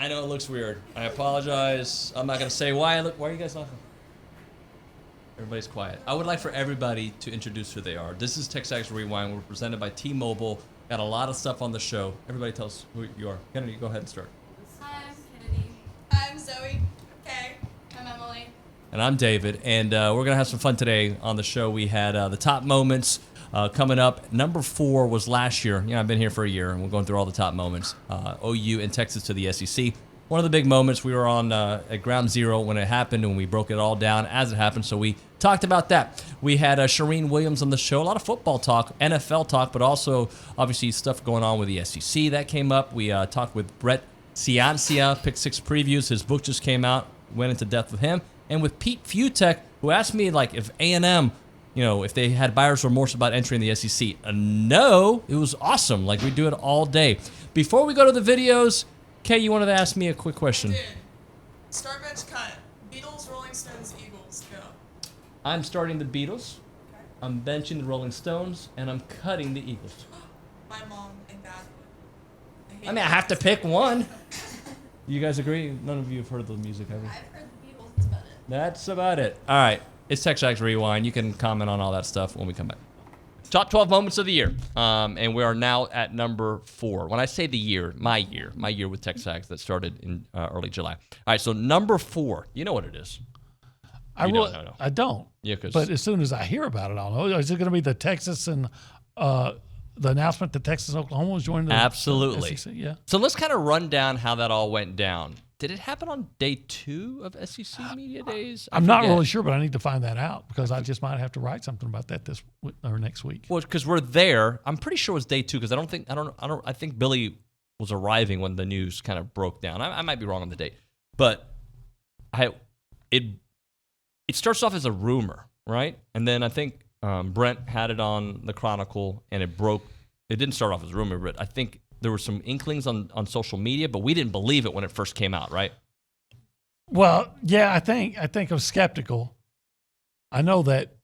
I know it looks weird. I apologize. I'm not going to say why. Why are you guys laughing? Everybody's quiet. I would like for everybody to introduce who they are. This is TexAgs Rewind. We're presented by T-Mobile. Got a lot of stuff on the show. Everybody tell us who you are. Kennedy, go ahead and start. Hi, I'm Kennedy. I'm Zoe. Okay. I'm Emily. And I'm David. And we're going to have some fun today on the show. We had the top moments coming up. Number 4 was last year. I've been here for a year, and we're going through all the top moments. OU and Texas to the SEC. One of the big moments, we were on at ground zero when it happened, and we broke it all down as it happened, so we talked about that. We had Charean Williams on the show, a lot of football talk, NFL talk, but also obviously stuff going on with the SEC. That came up. We talked with Brett Ciancia, Pick 6 previews. His book just came out, went into depth with him. And with Pete Fiutak, who asked me if A&M, if they had buyer's remorse about entering the SEC. No, it was awesome. We do it all day. Before we go to the videos, Kay, you wanted to ask me a quick question. I did. Start bench cut. Beatles, Rolling Stones, Eagles. Go. I'm starting the Beatles. Okay. I'm benching the Rolling Stones, and I'm cutting the Eagles. My mom and dad would. I have to pick one. You guys agree? None of you have heard the music, have you? I've heard the Beatles. That's about it. That's about it. All right. It's TexAgs Rewind. You can comment on all that stuff when we come back. Top 12 moments of the year. And we are now at number 4. When I say the year, my year with TexAgs that started in early July. All right, so number 4. You know what it is. I don't. Yeah, but as soon as I hear about it, I'll know. Is it going to be the Texas and the announcement that Texas and Oklahoma was joining the Absolutely. SEC? Yeah. So let's kind of run down how that all went down. Did it happen on day 2 of SEC Media Days? I'm not really sure, but I need to find that out because I just might have to write something about that this or next week. Well, because we're there, I'm pretty sure it was day 2 because I think Billy was arriving when the news kind of broke down. I might be wrong on the date, but it starts off as a rumor, right? And then I think Brent had it on the Chronicle, and it broke. It didn't start off as a rumor, but I think there were some inklings on social media, but we didn't believe it when it first came out, right? Well, yeah, I think I was skeptical. I know that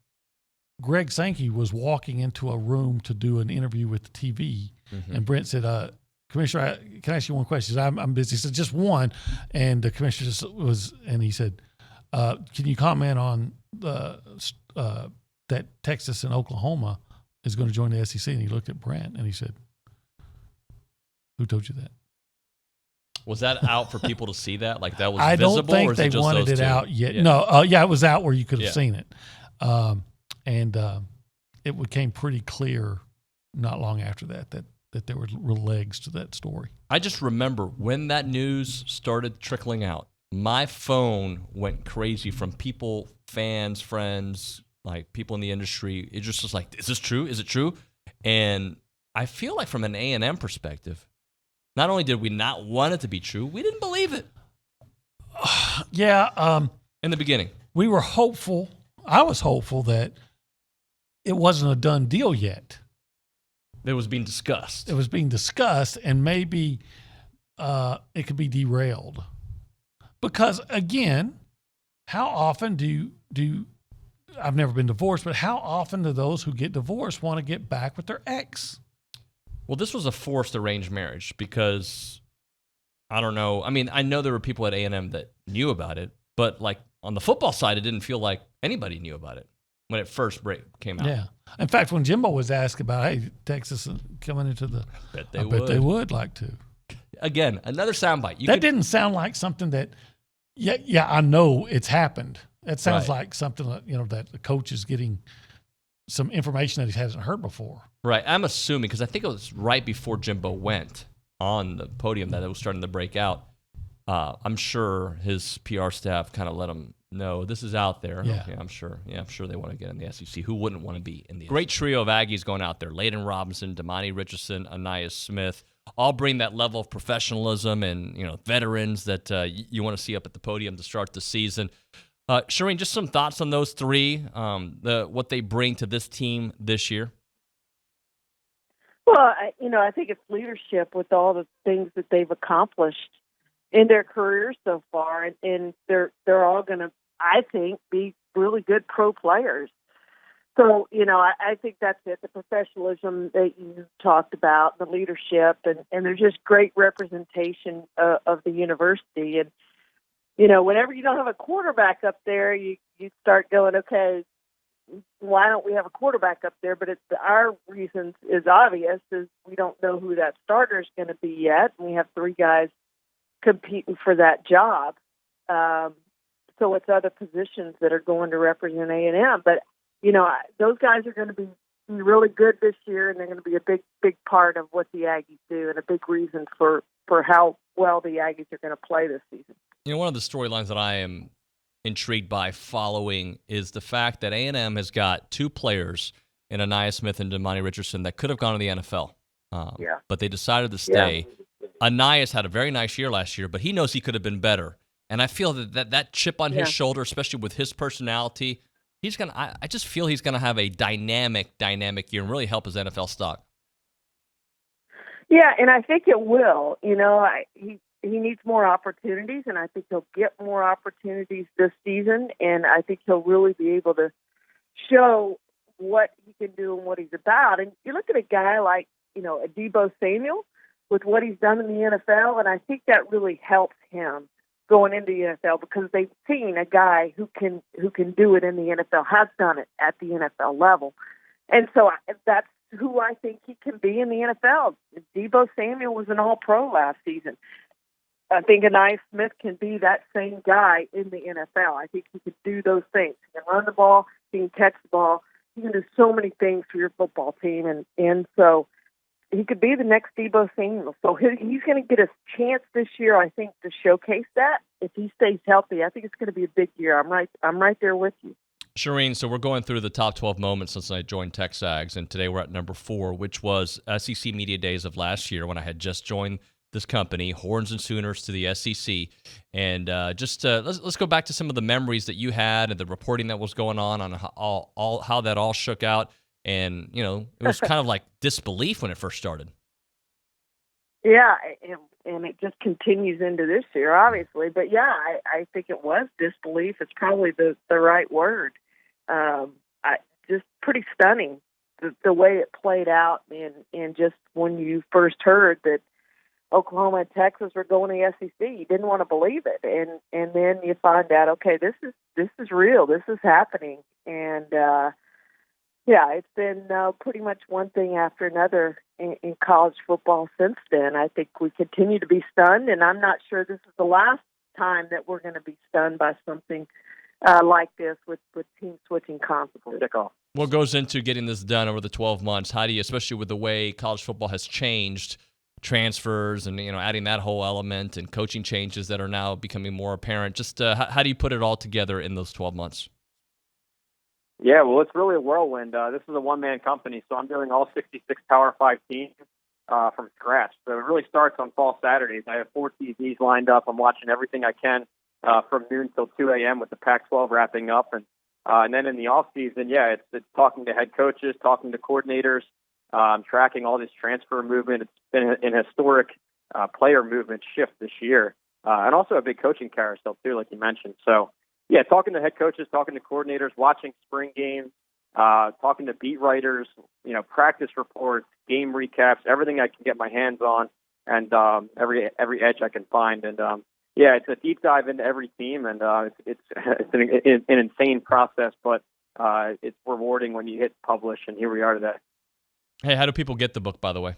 Greg Sankey was walking into a room to do an interview with the TV, and Brent said, Commissioner, can I ask you one question? He said, I'm busy. He said, just one. And the commissioner he said, can you comment on that Texas and Oklahoma is going to join the SEC? And he looked at Brent and he said, who told you that? Was that out for people to see that? That was I visible? don't think or is they it just wanted those it two? out yet. Yeah. No, it was out where you could have seen it. It became pretty clear not long after that there were real legs to that story. I just remember when that news started trickling out, my phone went crazy from people, fans, friends, people in the industry. It just was is this true? Is it true? And I feel like from an A&M perspective, not only did we not want it to be true, we didn't believe it. Yeah. In the beginning. We were hopeful. I was hopeful that it wasn't a done deal yet. It was being discussed. It was being discussed, and maybe it could be derailed. Because, again, how often do I've never been divorced, but how often do those who get divorced want to get back with their ex? Well, this was a forced arranged marriage because, I don't know. I mean, I know there were people at A&M that knew about it, but on the football side, it didn't feel like anybody knew about it when it first came out. Yeah. In fact, when Jimbo was asked about, hey, Texas coming into the, I bet they would like to. Again, another soundbite. That didn't sound like something that, yeah, I know it's happened. That sounds like something that the coach is getting some information that he hasn't heard before. Right. I'm assuming, because I think it was right before Jimbo went on the podium that it was starting to break out. I'm sure his PR staff kind of let him know this is out there. Yeah. Okay, I'm sure. Yeah, I'm sure they want to get in the SEC. Who wouldn't want to be in the SEC? Great trio of Aggies going out there. Layden Robinson, Damani Richardson, Anaya Smith. All bring that level of professionalism and veterans that you want to see up at the podium to start the season. Charean, just some thoughts on those three, what they bring to this team this year. Well, I think it's leadership with all the things that they've accomplished in their careers so far, and they're all going to, I think, be really good pro players. So, I think that's it, the professionalism that you talked about, the leadership, and there's just great representation of the university. And, whenever you don't have a quarterback up there, you start going, okay, why don't we have a quarterback up there? But our reasons is obvious, is we don't know who that starter is going to be yet. And we have 3 guys competing for that job. So it's other positions that are going to represent A&M. But, those guys are going to be really good this year, and they're going to be a big, big part of what the Aggies do and a big reason for how well the Aggies are going to play this season. One of the storylines that I am intrigued by following is the fact that A&M has got 2 players in Anaya Smith and Damani Richardson that could have gone to the NFL, but they decided to stay. Yeah. Anaya's had a very nice year last year, but he knows he could have been better. And I feel that chip on his shoulder, especially with his personality, I just feel he's going to have a dynamic year and really help his NFL stock. Yeah, and I think it will. He needs more opportunities, and I think he'll get more opportunities this season, and I think he'll really be able to show what he can do and what he's about. And you look at a guy like, a Deebo Samuel with what he's done in the NFL, and I think that really helps him going into the NFL because they've seen a guy who can do it in the NFL, has done it at the NFL level. And so that's who I think he can be in the NFL. Deebo Samuel was an All-Pro last season. I think Anaya Smith can be that same guy in the NFL. I think he can do those things. He can run the ball, he can catch the ball, he can do so many things for your football team. And so he could be the next Deebo Samuel. So he's going to get a chance this year, I think, to showcase that. If he stays healthy, I think it's going to be a big year. I'm right there with you. Charean, so we're going through the top 12 moments since I joined TexAgs, and today we're at number 4, which was SEC Media Days of last year when I had just joined this company, Horns and Sooners to the SEC. And let's go back to some of the memories that you had and the reporting that was going on how that all shook out. And, it was kind of like disbelief when it first started. Yeah, and it just continues into this year, obviously. But, yeah, I think it was disbelief. It's probably the right word. Just pretty stunning, the way it played out. And just when you first heard that Oklahoma and Texas were going to the SEC, you didn't want to believe it. And then you find out, okay, this is real. This is happening. And, it's been pretty much one thing after another in college football since then. I think we continue to be stunned, and I'm not sure this is the last time that we're going to be stunned by something like this with teams switching constantly. What goes into getting this done over the 12 months? How do you, especially with the way college football has changed, transfers and adding that whole element and coaching changes that are now becoming more apparent, just how do you put it all together in those 12 months? Yeah, well, it's really a whirlwind. This is a one-man company, so I'm doing all 66 Power 5 teams from scratch. So it really starts on fall Saturdays. I have 4 TVs lined up. I'm watching everything I can from noon till 2 a.m. with the Pac-12 wrapping up. And then in the off-season, it's talking to head coaches, talking to coordinators, tracking all this transfer movement. It's been an historic player movement shift this year, and also a big coaching carousel, too, like you mentioned. So, yeah, talking to head coaches, talking to coordinators, watching spring games, talking to beat writers, practice reports, game recaps, everything I can get my hands on, and every edge I can find. And it's a deep dive into every team, and it's an insane process, but it's rewarding when you hit publish. And here we are today. Hey, how do people get the book, by the way?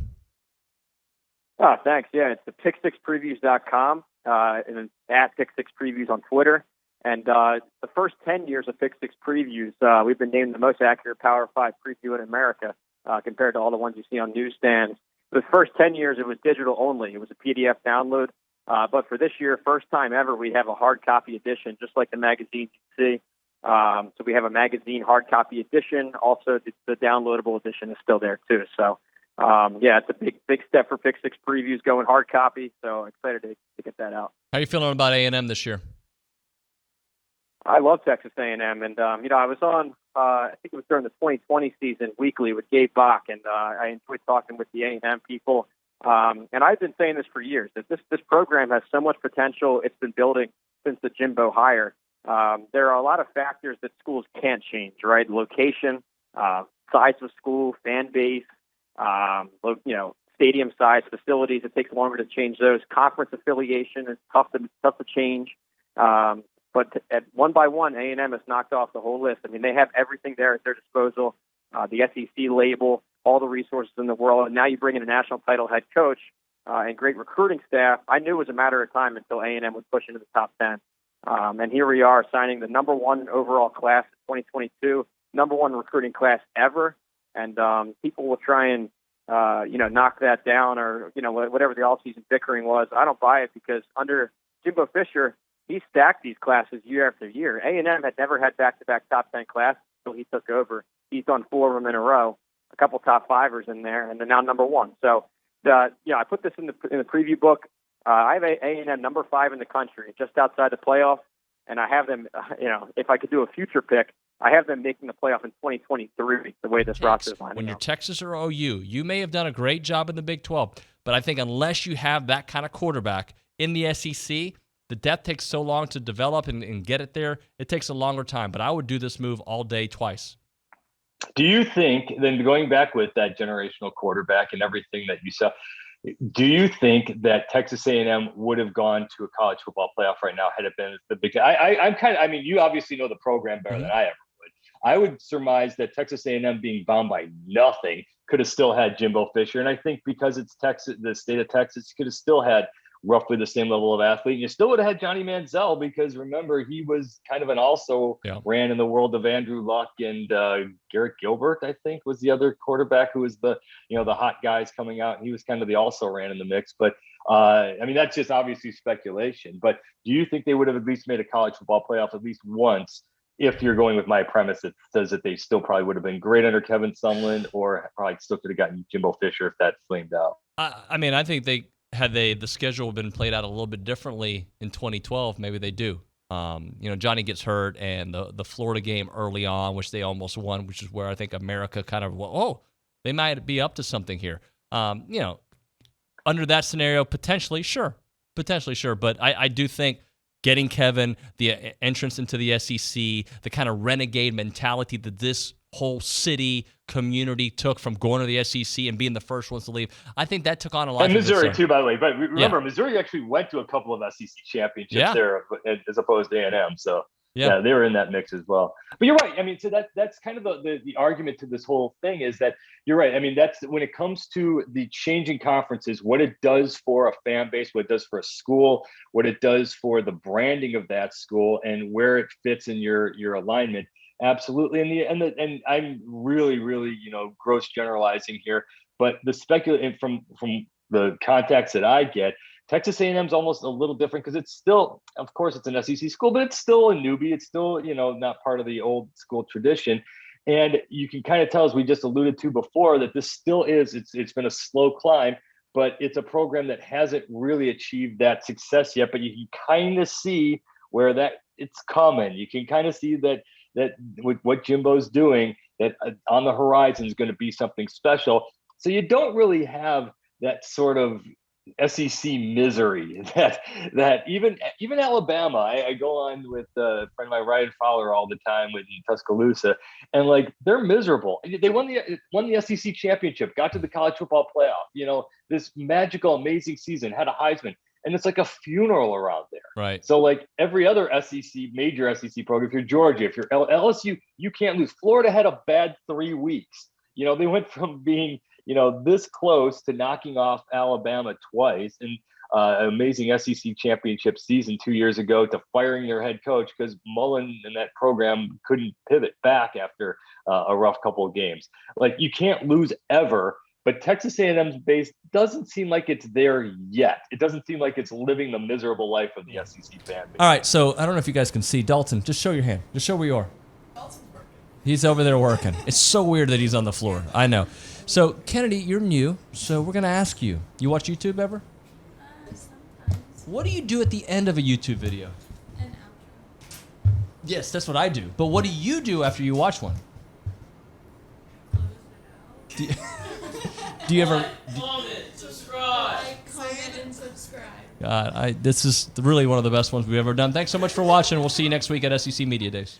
Oh, thanks. Yeah, it's the pick6previews.com and then at pick6previews on Twitter. And the first 10 years of Pick 6 Previews, we've been named the most accurate Power 5 preview in America compared to all the ones you see on newsstands. The first 10 years, it was digital only. It was a PDF download. But for this year, first time ever, we have a hard copy edition, just like the magazines you see. So we have a magazine hard copy edition. Also, the downloadable edition is still there, too. So, it's a big step for Pick 6 Previews going hard copy. So excited to get that out. How are you feeling about A&M this year? I love Texas A&M, and I was on. I think it was during the 2020 season weekly with Gabe Bach, and I enjoyed talking with the A&M people. And I've been saying this for years that this program has so much potential. It's been building since the Jimbo hire. There are a lot of factors that schools can't change, right? Location, size of school, fan base, stadium size, facilities. It takes longer to change those. Conference affiliation is tough to change. But at one by one, A&M has knocked off the whole list. I mean, they have everything there at their disposal, the SEC label, all the resources in the world. And now you bring in a national title head coach and great recruiting staff. I knew it was a matter of time until A&M was pushed into the top 10. And here we are signing the number one overall class in 2022, number one recruiting class ever. And people will try and, knock that down or, whatever the all-season bickering was. I don't buy it because under Jimbo Fisher, he stacked these classes year after year. A&M had never had back-to-back top 10 classes until he took over. He's done 4 of them in a row, a couple top fivers in there, and they're now number one. So, I put this in the preview book. I have A&M number 5 in the country, just outside the playoff, and I have them, if I could do a future pick, I have them making the playoff in 2023, the way this roster is lining up. When you're Texas or OU, you may have done a great job in the Big 12, but I think unless you have that kind of quarterback in the SEC, the depth takes so long to develop and get it there. It takes a longer time, but I would do this move all day twice. Do you think, then going back with that generational quarterback and everything that you saw, do you think that Texas A&M would have gone to a college football playoff right now had it been the big? You obviously know the program better than I ever would. I would surmise that Texas A&M being bound by nothing could have still had Jimbo Fisher, and I think because it's Texas, the state of Texas, could have still had roughly the same level of athlete. And you still would have had Johnny Manziel because remember, he was kind of ran in the world of Andrew Luck and Garrett Gilbert, I think, was the other quarterback who was the hot guys coming out. He was kind of also ran in the mix. But that's just obviously speculation. But do you think they would have at least made a college football playoff at least once if you're going with my premise that says that they still probably would have been great under Kevin Sumlin or probably still could have gotten Jimbo Fisher if that flamed out? I think the schedule been played out a little bit differently in 2012, maybe they do. Johnny gets hurt, and the Florida game early on, which they almost won, which is where I think America kind of, they might be up to something here. Under that scenario, potentially, sure. But I do think getting Kevin, the entrance into the SEC, the kind of renegade mentality that this whole city community took from going to the SEC and being the first ones to leave. I think that took on a lot. And Missouri too, by the way. But remember, Missouri actually went to a couple of SEC championships there as opposed to A&M. So they were in that mix as well. But you're right. So that's kind of the argument to this whole thing is that you're right. That's when it comes to the changing conferences, what it does for a fan base, what it does for a school, what it does for the branding of that school, and where it fits in your alignment. Absolutely. And I'm really, really, gross generalizing here, but the speculative from the contacts that I get, Texas A&M is almost a little different because it's still, of course, it's an SEC school, but it's still a newbie. It's still, not part of the old school tradition. And you can kind of tell, as we just alluded to before, that this still is, it's been a slow climb, but it's a program that hasn't really achieved that success yet, but you can kind of see where that it's coming. You can kind of see that with what Jimbo's doing, that on the horizon is going to be something special. So you don't really have that sort of SEC misery that even Alabama. I go on with a friend of mine, Ryan Fowler, all the time with Tuscaloosa, and they're miserable. They won the SEC championship, got to the college football playoff. This magical, amazing season, had a Heisman. And it's like a funeral around there. Right. So every other major SEC program, if you're Georgia, if you're LSU, you can't lose. Florida had a bad 3 weeks. They went from being, this close to knocking off Alabama twice and an amazing SEC championship season 2 years ago to firing their head coach because Mullen and that program couldn't pivot back after a rough couple of games. You can't lose ever. But Texas A&M's base doesn't seem like it's there yet. It doesn't seem like it's living the miserable life of the SEC fan base. All right, so I don't know if you guys can see. Dalton, just show your hand. Just show where you are. Dalton's working. He's over there working. It's so weird that he's on the floor. I know. So, Kennedy, you're new, so we're going to ask you. You watch YouTube ever? Sometimes. What do you do at the end of a YouTube video? An outro. Yes, that's what I do. But what do you do after you watch one? Close it out. Do you ever... Comment, subscribe. Comment, and subscribe. God, this is really one of the best ones we've ever done. Thanks so much for watching. We'll see you next week at SEC Media Days.